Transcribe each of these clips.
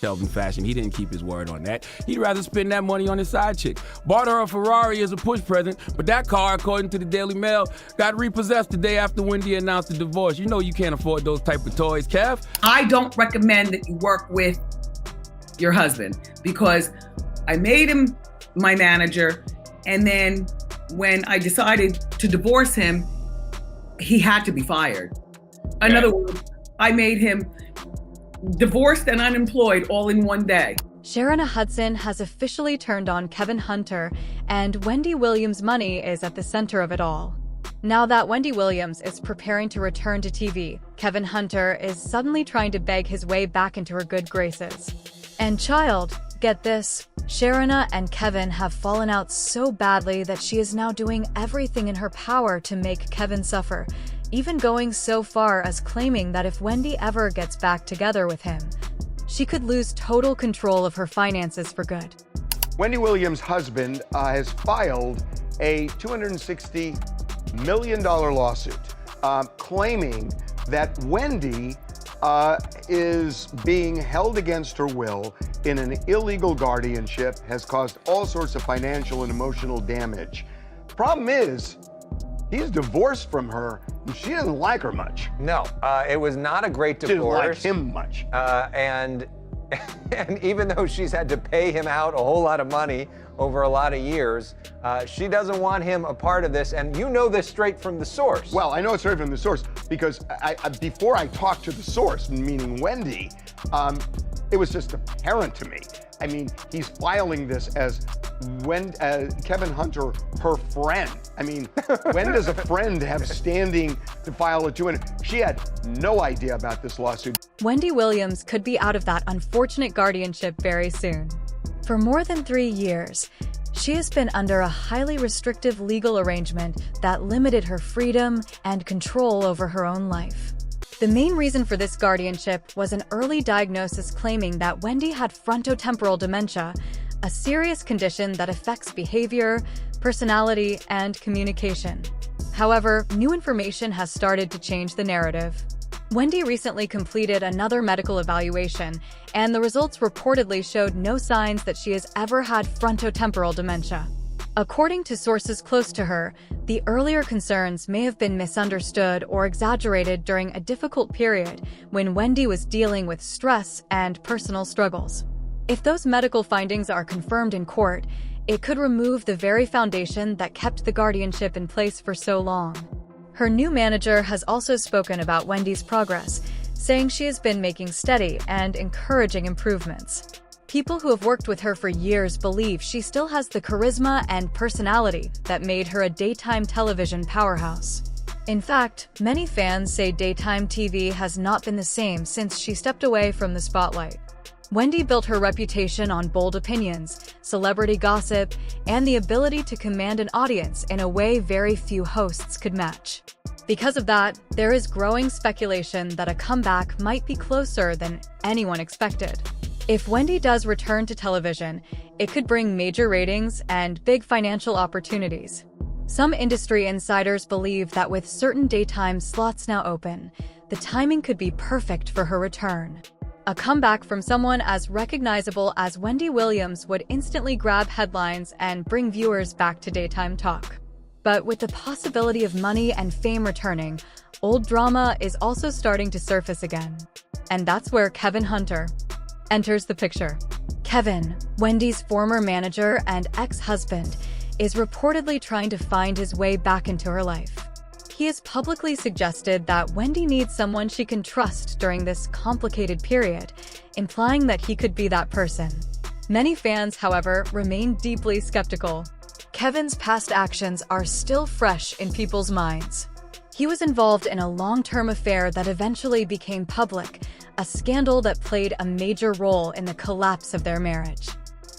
Kelvin fashion. He didn't keep his word on that. He'd rather spend that money on his side chick. Bought her a Ferrari as a push present, but that car, according to the Daily Mail, got repossessed the day after Wendy announced the divorce. You know you can't afford those type of toys, Kev. I don't recommend that you work with your husband because I made him my manager, and then when I decided to divorce him, he had to be fired. In other words, I made him divorced and unemployed all in one day. Sharina Hudson has officially turned on Kevin Hunter, and Wendy Williams' money is at the center of it all. Now that Wendy Williams is preparing to return to TV, Kevin Hunter is suddenly trying to beg his way back into her good graces. And child, get this, Sharina and Kevin have fallen out so badly that she is now doing everything in her power to make Kevin suffer, even going so far as claiming that if Wendy ever gets back together with him, she could lose total control of her finances for good. Wendy Williams' husband has filed a $260 million lawsuit claiming that Wendy is being held against her will in an illegal guardianship, has caused all sorts of financial and emotional damage. Problem is, he's divorced from her, and she doesn't like her much. No, it was not a great divorce. She didn't like him much. And even though she's had to pay him out a whole lot of money over a lot of years, she doesn't want him a part of this, and you know this straight from the source. Well, I know it straight from the source because before I talked to the source, meaning Wendy, it was just apparent to me. I mean, he's filing this as Kevin Hunter, her friend. I mean, when does a friend have standing to file a 200? She had no idea about this lawsuit. Wendy Williams could be out of that unfortunate guardianship very soon. For more than 3 years, she has been under a highly restrictive legal arrangement that limited her freedom and control over her own life. The main reason for this guardianship was an early diagnosis claiming that Wendy had frontotemporal dementia, a serious condition that affects behavior, personality, and communication. However, new information has started to change the narrative. Wendy recently completed another medical evaluation, and the results reportedly showed no signs that she has ever had frontotemporal dementia. According to sources close to her, the earlier concerns may have been misunderstood or exaggerated during a difficult period when Wendy was dealing with stress and personal struggles. If those medical findings are confirmed in court, it could remove the very foundation that kept the guardianship in place for so long. Her new manager has also spoken about Wendy's progress, saying she has been making steady and encouraging improvements. People who have worked with her for years believe she still has the charisma and personality that made her a daytime television powerhouse. In fact, many fans say daytime TV has not been the same since she stepped away from the spotlight. Wendy built her reputation on bold opinions, celebrity gossip, and the ability to command an audience in a way very few hosts could match. Because of that, there is growing speculation that a comeback might be closer than anyone expected. If Wendy does return to television, it could bring major ratings and big financial opportunities. Some industry insiders believe that with certain daytime slots now open, the timing could be perfect for her return. A comeback from someone as recognizable as Wendy Williams would instantly grab headlines and bring viewers back to daytime talk. But with the possibility of money and fame returning, old drama is also starting to surface again. And that's where Kevin Hunter enters the picture. Kevin, Wendy's former manager and ex-husband, is reportedly trying to find his way back into her life. He has publicly suggested that Wendy needs someone she can trust during this complicated period, implying that he could be that person. Many fans, however, remain deeply skeptical. Kevin's past actions are still fresh in people's minds. He was involved in a long-term affair that eventually became public, a scandal that played a major role in the collapse of their marriage.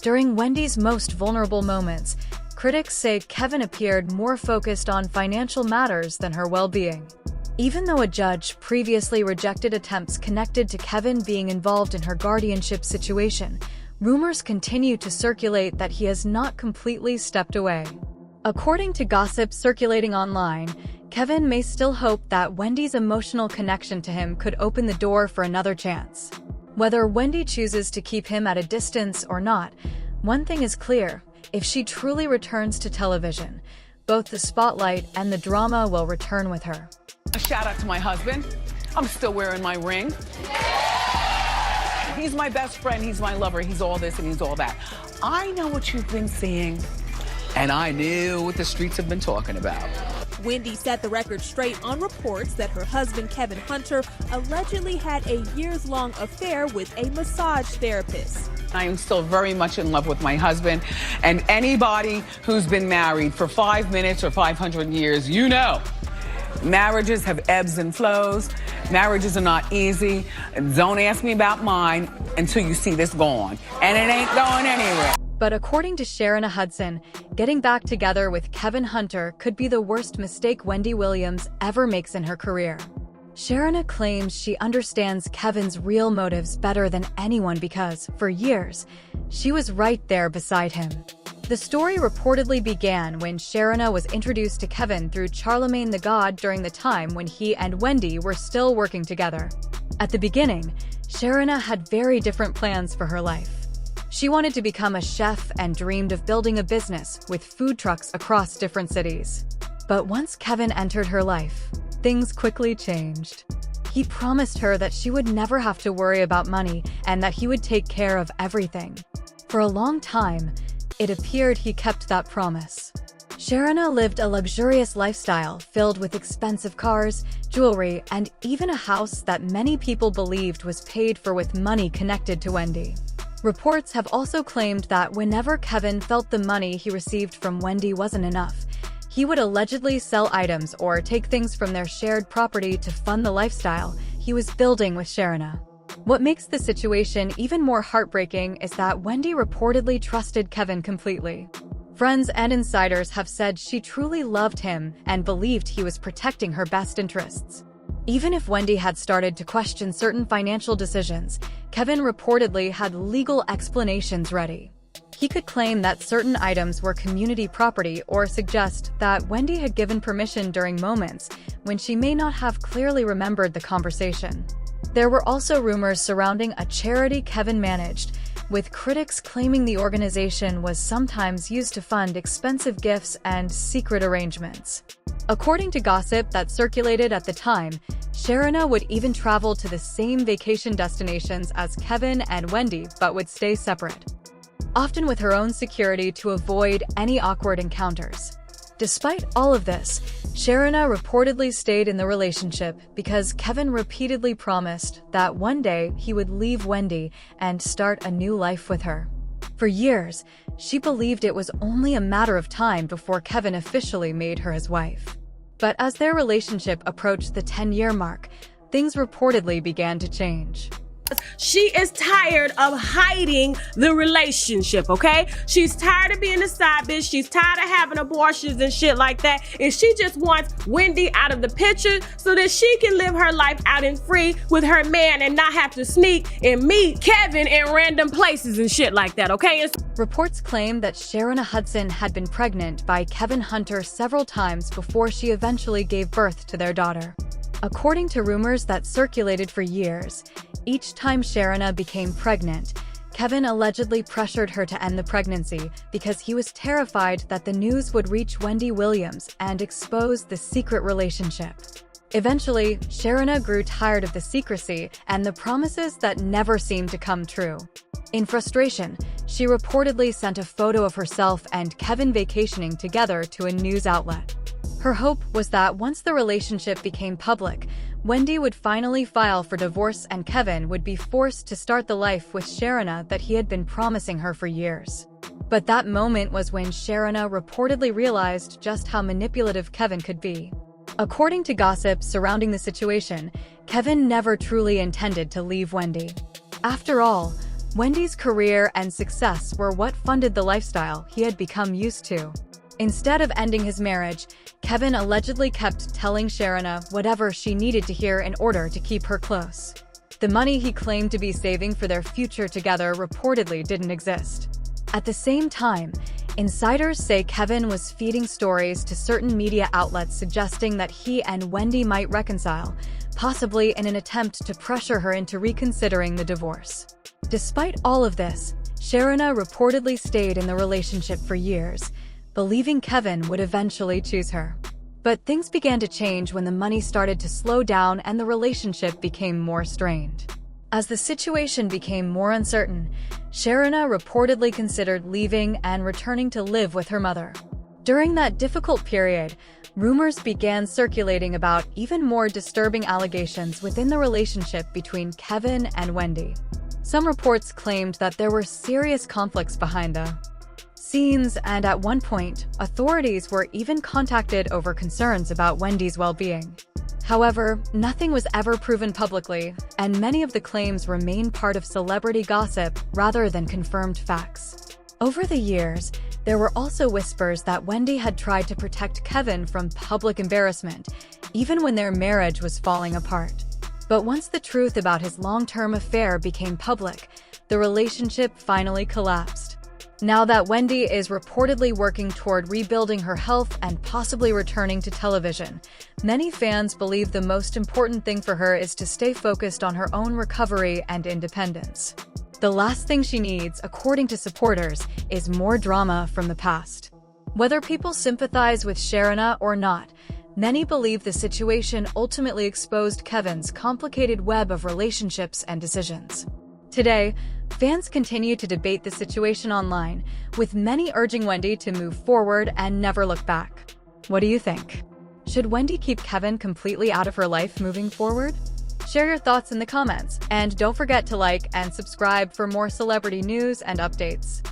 During Wendy's most vulnerable moments, critics say Kevin appeared more focused on financial matters than her well-being. Even though a judge previously rejected attempts connected to Kevin being involved in her guardianship situation, rumors continue to circulate that he has not completely stepped away. According to gossip circulating online, Kevin may still hope that Wendy's emotional connection to him could open the door for another chance. Whether Wendy chooses to keep him at a distance or not, one thing is clear: if she truly returns to television, both the spotlight and the drama will return with her. A shout out to my husband. I'm still wearing my ring. He's my best friend, he's my lover, he's all this and he's all that. I know what you've been seeing, and I knew what the streets have been talking about. Wendy set the record straight on reports that her husband, Kevin Hunter, allegedly had a years-long affair with a massage therapist. I am still very much in love with my husband, and anybody who's been married for 5 minutes or 500 years, you know, marriages have ebbs and flows. Marriages are not easy. Don't ask me about mine until you see this gone, and it ain't going anywhere. But according to Sharina Hudson, getting back together with Kevin Hunter could be the worst mistake Wendy Williams ever makes in her career. Sharina claims she understands Kevin's real motives better than anyone because, for years, she was right there beside him. The story reportedly began when Sharina was introduced to Kevin through Charlemagne the God during the time when he and Wendy were still working together. At the beginning, Sharina had very different plans for her life. She wanted to become a chef and dreamed of building a business with food trucks across different cities. But once Kevin entered her life, things quickly changed. He promised her that she would never have to worry about money and that he would take care of everything. For a long time, it appeared he kept that promise. Sharina lived a luxurious lifestyle filled with expensive cars, jewelry, and even a house that many people believed was paid for with money connected to Wendy. Reports have also claimed that whenever Kevin felt the money he received from Wendy wasn't enough, he would allegedly sell items or take things from their shared property to fund the lifestyle he was building with Sharina. What makes the situation even more heartbreaking is that Wendy reportedly trusted Kevin completely. Friends and insiders have said she truly loved him and believed he was protecting her best interests. Even if Wendy had started to question certain financial decisions, Kevin reportedly had legal explanations ready. He could claim that certain items were community property or suggest that Wendy had given permission during moments when she may not have clearly remembered the conversation. There were also rumors surrounding a charity Kevin managed, with critics claiming the organization was sometimes used to fund expensive gifts and secret arrangements. According to gossip that circulated at the time, Sharina would even travel to the same vacation destinations as Kevin and Wendy but would stay separate, often with her own security to avoid any awkward encounters. Despite all of this, Sharina reportedly stayed in the relationship because Kevin repeatedly promised that one day he would leave Wendy and start a new life with her. For years, she believed it was only a matter of time before Kevin officially made her his wife. But as their relationship approached the 10-year mark, things reportedly began to change. She is tired of hiding the relationship, okay? She's tired of being a side bitch. She's tired of having abortions and shit like that. And she just wants Wendy out of the picture so that she can live her life out and free with her man and not have to sneak and meet Kevin in random places and shit like that, okay? Reports claim that Sharina Hudson had been pregnant by Kevin Hunter several times before she eventually gave birth to their daughter. According to rumors that circulated for years, each time Sharina became pregnant, Kevin allegedly pressured her to end the pregnancy because he was terrified that the news would reach Wendy Williams and expose the secret relationship. Eventually, Sharina grew tired of the secrecy and the promises that never seemed to come true. In frustration, she reportedly sent a photo of herself and Kevin vacationing together to a news outlet. Her hope was that once the relationship became public, Wendy would finally file for divorce and Kevin would be forced to start the life with Sharina that he had been promising her for years. But that moment was when Sharina reportedly realized just how manipulative Kevin could be. According to gossip surrounding the situation, Kevin never truly intended to leave Wendy. After all, Wendy's career and success were what funded the lifestyle he had become used to. Instead of ending his marriage, Kevin allegedly kept telling Sharina whatever she needed to hear in order to keep her close. The money he claimed to be saving for their future together reportedly didn't exist. At the same time, insiders say Kevin was feeding stories to certain media outlets suggesting that he and Wendy might reconcile, possibly in an attempt to pressure her into reconsidering the divorce. Despite all of this, Sharina reportedly stayed in the relationship for years, believing Kevin would eventually choose her. But things began to change when the money started to slow down and the relationship became more strained. As the situation became more uncertain, Sharina reportedly considered leaving and returning to live with her mother. During that difficult period, rumors began circulating about even more disturbing allegations within the relationship between Kevin and Wendy. Some reports claimed that there were serious conflicts behind the scenes, and at one point, authorities were even contacted over concerns about Wendy's well-being. However, nothing was ever proven publicly, and many of the claims remain part of celebrity gossip rather than confirmed facts. Over the years, there were also whispers that Wendy had tried to protect Kevin from public embarrassment, even when their marriage was falling apart. But once the truth about his long-term affair became public, the relationship finally collapsed. Now that Wendy is reportedly working toward rebuilding her health and possibly returning to television, many fans believe the most important thing for her is to stay focused on her own recovery and independence. The last thing she needs, according to supporters, is more drama from the past. Whether people sympathize with Sharina or not, many believe the situation ultimately exposed Kevin's complicated web of relationships and decisions. Today, fans continue to debate the situation online, with many urging Wendy to move forward and never look back. What do you think? Should Wendy keep Kevin completely out of her life moving forward? Share your thoughts in the comments, and don't forget to like and subscribe for more celebrity news and updates.